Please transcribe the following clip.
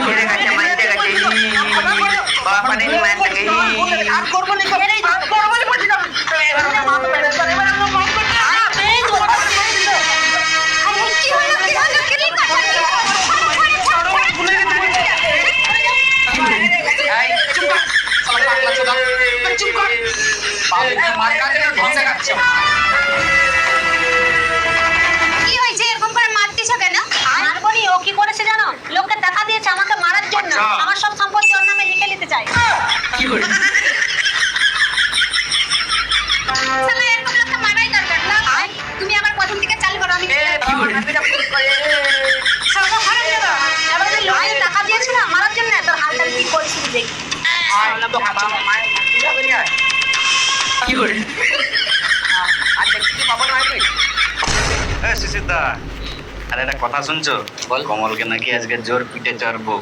মেরে গেছে, মাইতে গেছে, বাবা পানি নিয়ে মাইতে গেছে। আর করবো না, আর করবো না বলছি না। এবার আমরা মাফ করে দেব, এবার আমরা মাফ করে দেব। এই তো, আরে কি হলো কি হলো কি রে কথা কি ভুলে গেছি। এই, চুপ কর। শালা পাগলা চোদা। এই, চুপ কর। বাবু, মার কাছে না ধ্বংসে খাচ্ছে। কি হয়েছে এরকম করে মারতিছ কেন? মারবো নি, ও কি করেছে জানো? লোককে টাকা দিয়েছে আমাকে মারার জন্য। আচ্ছা। আমার সব সম্পত্তি ওর নামে লিখে নিতে চাই। শালা এরকম লোককে মারাই দরকার না। তুমি আবার প্রথম থেকে চালু করো, আমি শালা হারামজাদা। এবার যে লোককে টাকা দিয়েছিল মারার জন্য তোর হালটা কি করেছিস দেখি। শালা তো বাবা, মায়ের কি যাবে নিয়ে আয়। আর দেখছি কি পাবো না তুই? শিশিরদা, আরে একটা কথা শুনছো? বল। কমলকে নাকি আজকে জোর পিঠে চড়বো।